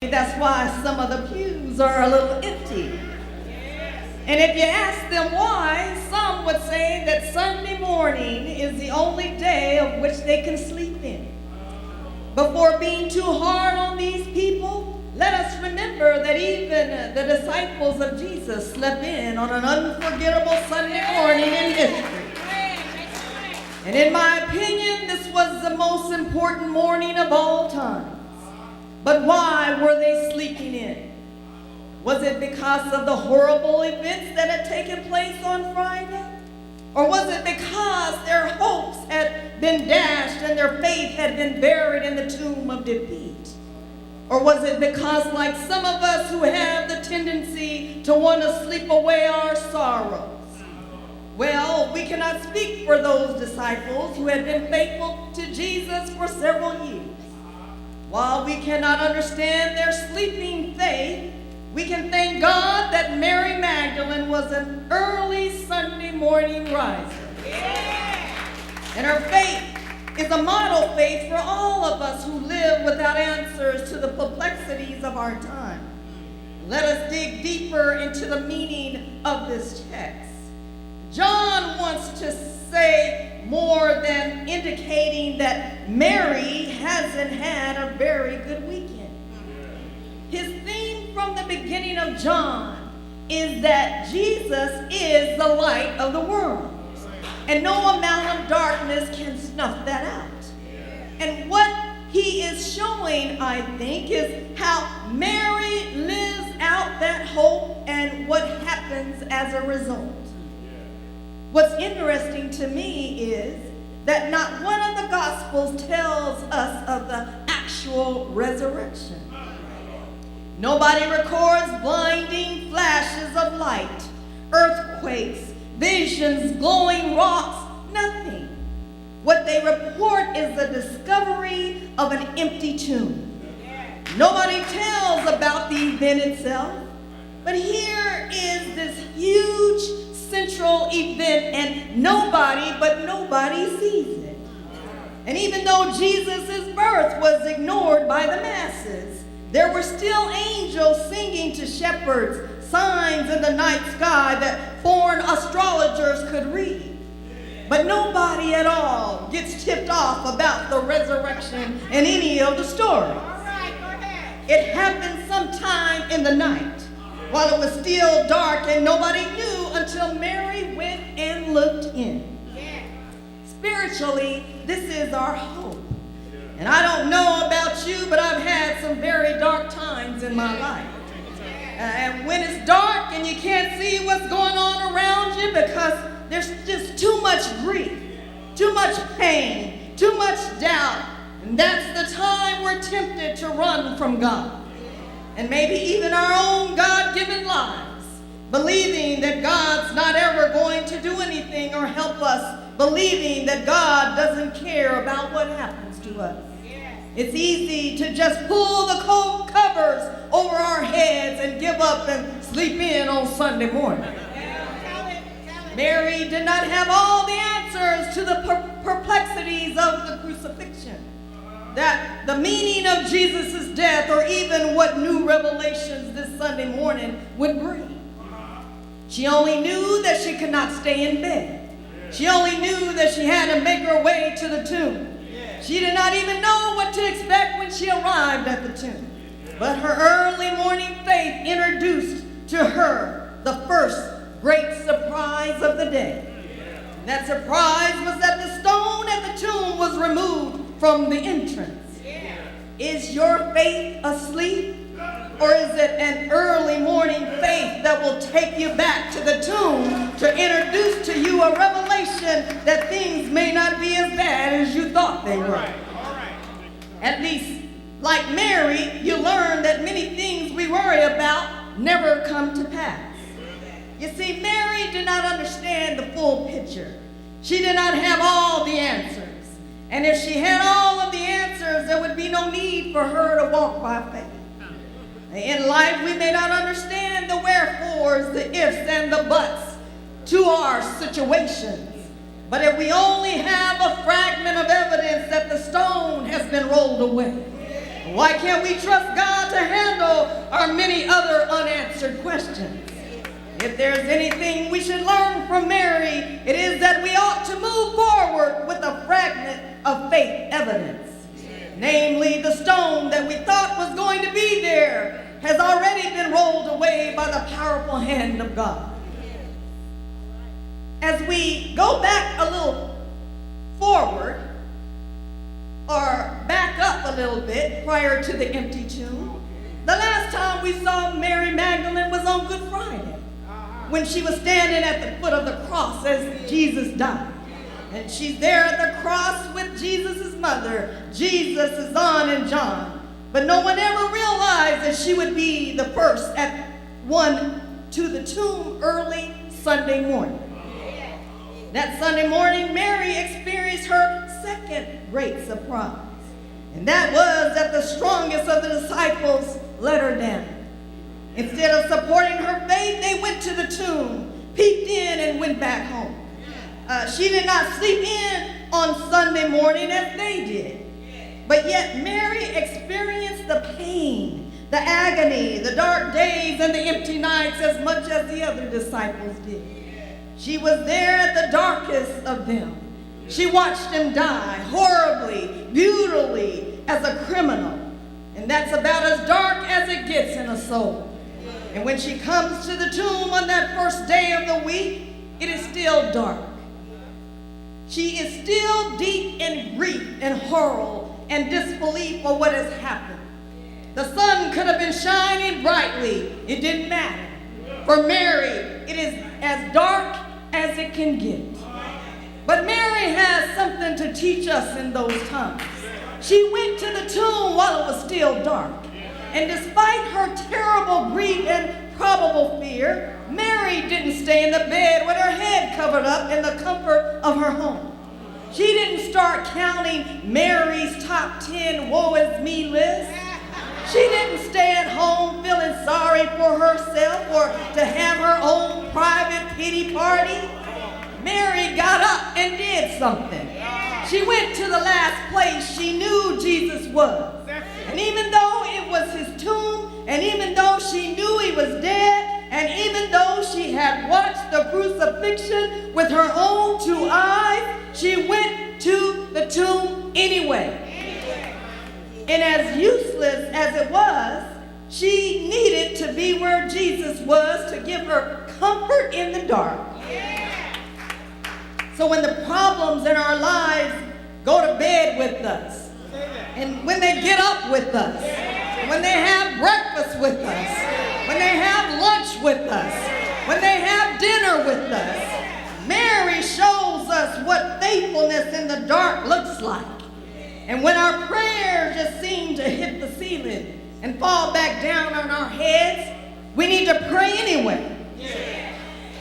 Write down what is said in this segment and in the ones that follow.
That's why some of the pews are a little empty. And if you ask them why, some would say that Sunday morning is the only day of which they can sleep in. Before being too hard on these people, let us remember that even the disciples of Jesus slept in on an unforgettable Sunday morning in history. And in my opinion, this was the most important morning of all time. But why were they sleeping in? Was it because of the horrible events that had taken place on Friday? Or was it because their hopes had been dashed and their faith had been buried in the tomb of defeat? Or was it because, like some of us who have the tendency to want to sleep away our sorrows? Well, we cannot speak for those disciples who had been faithful to Jesus for several years. While we cannot understand their sleeping faith, we can thank God that Mary Magdalene was an early Sunday morning riser. And her faith is a model faith for all of us who live without answers to the perplexities of our time. Let us dig deeper into the meaning of this text. John wants to say more than indicating that Mary hasn't had a very good weekend. His theme from the beginning of John is that Jesus is the light of the world, and no amount of darkness can snuff that out. And what he is showing, I think, is how Mary lives out that hope and what happens as a result. What's interesting to me is that not one of the Gospels tells us of the actual resurrection. Nobody records blinding flashes of light, earthquakes, visions, glowing rocks, nothing. What they report is the discovery of an empty tomb. Nobody tells about the event itself, but here is this huge central event, and nobody sees it. And even though Jesus' birth was ignored by the masses, there were still angels singing to shepherds, signs in the night sky that foreign astrologers could read. But nobody at all gets tipped off about the resurrection in any of the stories. It happened sometime in the night, while it was still dark and nobody knew until Mary went and looked in. Spiritually, this is our hope. And I don't know about you, but I've had some very dark times in my life. And when it's dark and you can't see what's going on around you because there's just too much grief, too much pain, too much doubt, and that's the time we're tempted to run from God. And maybe even our own God-given lives, believing that God's not ever going to do anything or help us, believing that God doesn't care about what happens to us. It's easy to just pull the cold covers over our heads and give up and sleep in on Sunday morning. Mary did not have all the answers to the perplexities of the crucifixion, that the meaning of Jesus' death, or even what new revelations this Sunday morning would bring. She only knew that she could not stay in bed. She only knew that she had to make her way to the tomb. She did not even know what to expect when she arrived at the tomb. But her early morning faith introduced to her the first great surprise of the day. And that surprise was that the stone at the tomb was removed from the entrance. Is your faith asleep? Or is it an early morning faith that will take you back to the tomb to introduce to you a revelation that things may not be as bad as you thought they were? At least, like Mary, you learn that many things we worry about never come to pass. You see, Mary did not understand the full picture. She did not have all the answers. And if she had all of the answers, there would be no need for her to walk by faith. In life, we may not understand the wherefores, the ifs, and the buts to our situations. But if we only have a fragment of evidence that the stone has been rolled away, why can't we trust God how to handle our many other unanswered questions. If there's anything we should learn from Mary, it is that we ought to move forward with a fragment of faith evidence. Namely, the stone that we thought was going to be there has already been rolled away by the powerful hand of God. As we go back a little forward, or back up a little bit prior to the empty tomb, the last time we saw Mary Magdalene was on Good Friday, when she was standing at the foot of the cross as Jesus died. And she's there at the cross with Jesus' mother, Jesus' Zon and John. But no one ever realized that she would be the first at one to the tomb early Sunday morning. That Sunday morning, Mary experienced her second great surprise. And that was that the strongest of the disciples let her down. Instead of supporting her faith, they went to the tomb, peeked in, and went back home. She did not sleep in on Sunday morning as they did. But yet Mary experienced the pain, the agony, the dark days, and the empty nights as much as the other disciples did. She was there at the darkest of them. She watched him die horribly, brutally, as a criminal. And that's about as dark as it gets in a soul. And when she comes to the tomb on that first day of the week, it is still dark. She is still deep in grief and horror and disbelief for what has happened. The sun could have been shining brightly. It didn't matter. For Mary, it is as dark as it can get. But Mary has something to teach us in those times. She went to the tomb while it was still dark. And despite her terrible grief and probable fear, Mary didn't stay in the bed with her head covered up in the comfort of her home. She didn't start counting Mary's top 10 woe is me list. She didn't stay at home feeling sorry for herself or to have her own private pity party. Mary got up and did something. She went to the last place she knew Jesus was. And even though it was his tomb, and even though she knew he was dead, and even though she had watched the crucifixion with her own two eyes, she went to the tomb anyway. And as useless as it was, she needed to be where Jesus was to give her comfort in the dark. So when the problems in our lives go to bed with us, and when they get up with us, when they have breakfast with us, when they have lunch with us, when they have dinner with us, Mary shows us what faithfulness in the dark looks like. And when our prayers just seem to hit the ceiling and fall back down on our heads, we need to pray anyway.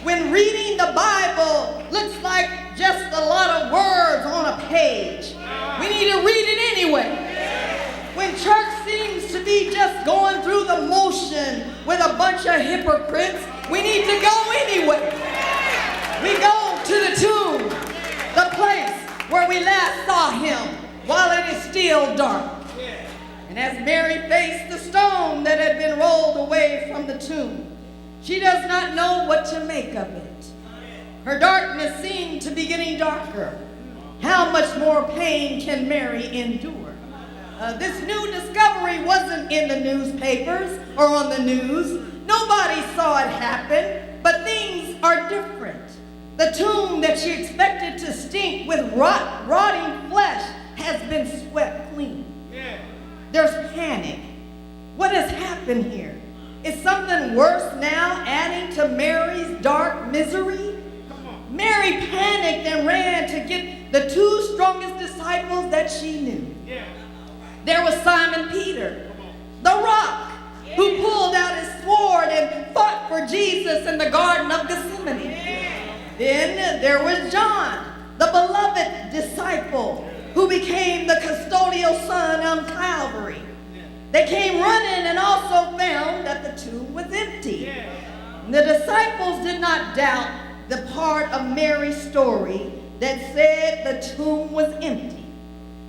When reading the Bible looks like just a lot of words on a page, we need to read it anyway. When church seems to be just going through the motion with a bunch of hypocrites, we need to go anyway. We go to the tomb, the place where we last saw him while it is still dark. And as Mary faced the stone that had been rolled away from the tomb, she does not know what to make of it. Her darkness seemed to be getting darker. How much more pain can Mary endure? This new discovery wasn't in the newspapers or on the news. Nobody saw it happen, but things are different. The tomb that she expected to stink with rotting flesh has been swept clean. There's panic. What has happened here? Is something worse now adding to Mary's dark misery? Mary panicked and ran to get the two strongest disciples that she knew. There was Simon Peter, the rock, who pulled out his sword and fought for Jesus in the Garden of Gethsemane. Then there was John, the beloved disciple, who became the custodial son on Calvary. They came running and also found that the tomb was empty. The disciples did not doubt the part of Mary's story that said the tomb was empty.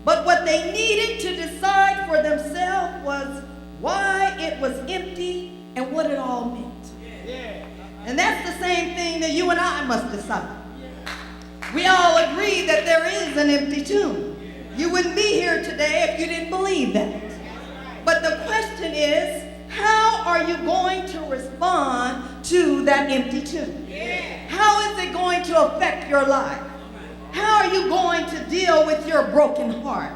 But what they needed to decide for themselves was, why it was empty and what it all meant. And that's the same thing that you and I must decide. We all agree that there is an empty tomb. You wouldn't be here today if you didn't believe that. But the question is, how are you going to respond to that empty tomb? How is it going to affect your life? How are you going to deal with your broken heart?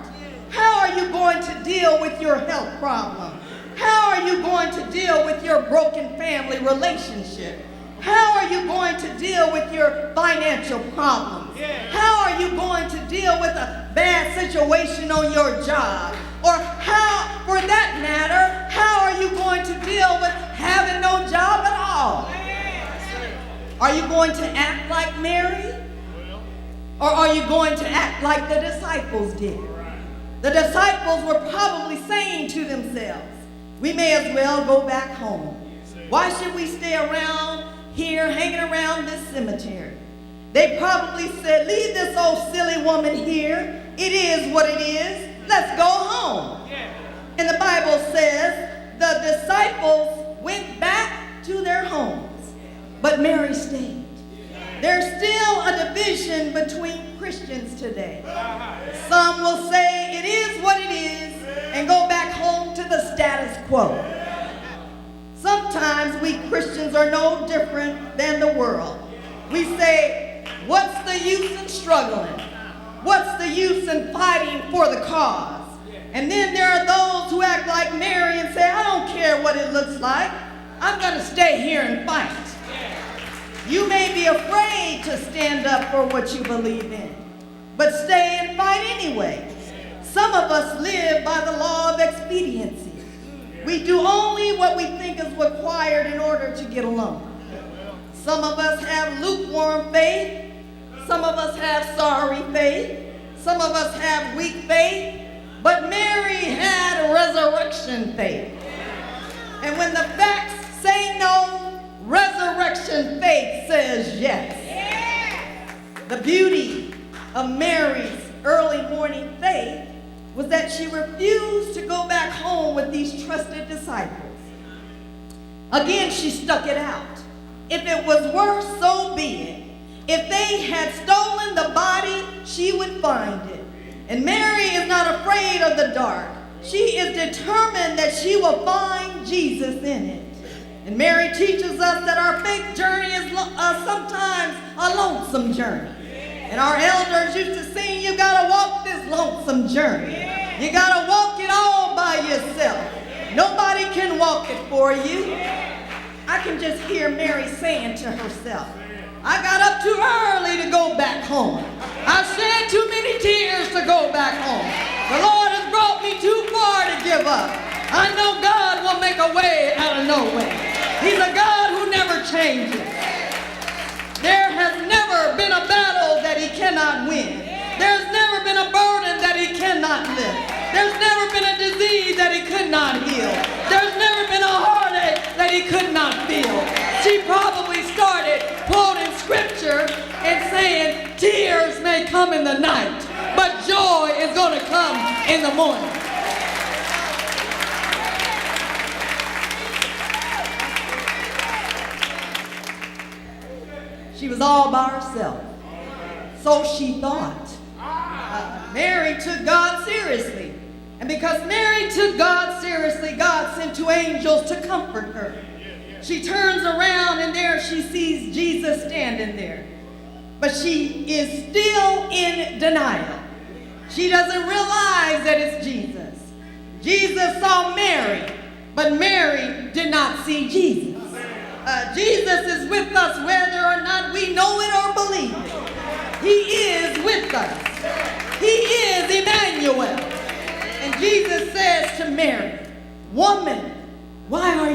How are you going to deal with your health problem? How are you going to deal with your broken family relationship? How are you going to deal with your financial problems? How are you going to deal with a bad situation on your job? Or how, for that matter, how are you going to deal with having no job at all? Are you going to act like Mary? Or are you going to act like the disciples did? The disciples were probably saying to themselves, we may as well go back home. Why should we stay around here, hanging around this cemetery? They probably said, leave this old silly woman here. It is what it is. Let's go home. And the Bible says the disciples went back to their homes, but Mary stayed. There's still a division between Christians today. Some will say it is what it is and go back home to the status quo. Sometimes we Christians are no different than the world. We say, what's the use in struggling? What's the use in fighting for the cause? And then there are those who act like Mary and say, I don't care what it looks like. I'm going to stay here and fight. You may be afraid to stand up for what you believe in, but stay and fight anyway. Some of us live by the law of expediency. We do only what we think is required in order to get along. Some of us have lukewarm faith. Some of us have sorry faith. Some of us have weak faith. But Mary had resurrection faith. And when the facts say no, resurrection faith says yes. The beauty of Mary's early morning faith was that she refused to go back home with these trusted disciples. Again, she stuck it out. If it was worse, so be it. If they had stolen the body, she would find it. And Mary is not afraid of the dark. She is determined that she will find Jesus in it. And Mary teaches us that our faith journey is sometimes a lonesome journey. And our elders used to sing, you got to walk this lonesome journey. You got to walk it all by yourself. Nobody can walk it for you. I can just hear Mary saying to herself, I got up too early to go back home. I've shed too many tears to go back home. The Lord has brought me too far to give up. I know God will make a way out of no way. He's a God who never changes. There has never been a battle that he cannot win. There's never been a burden that he cannot lift. There's never been a disease that he could not heal. There's never been a heartache that he could not feel. She probably started quoting scripture and saying, tears may come in the night, but joy is going to come in the morning. She was all by herself. So she thought. Mary took God seriously. And because Mary took God seriously, God sent 2 angels to comfort her. She turns around and there she sees Jesus standing there. But she is still in denial. She doesn't realize that it's Jesus. Jesus saw Mary, but Mary did not see Jesus. Jesus is with us whether or not we know it or believe it. He is with us. He is Emmanuel. And Jesus says to Mary, woman, why are you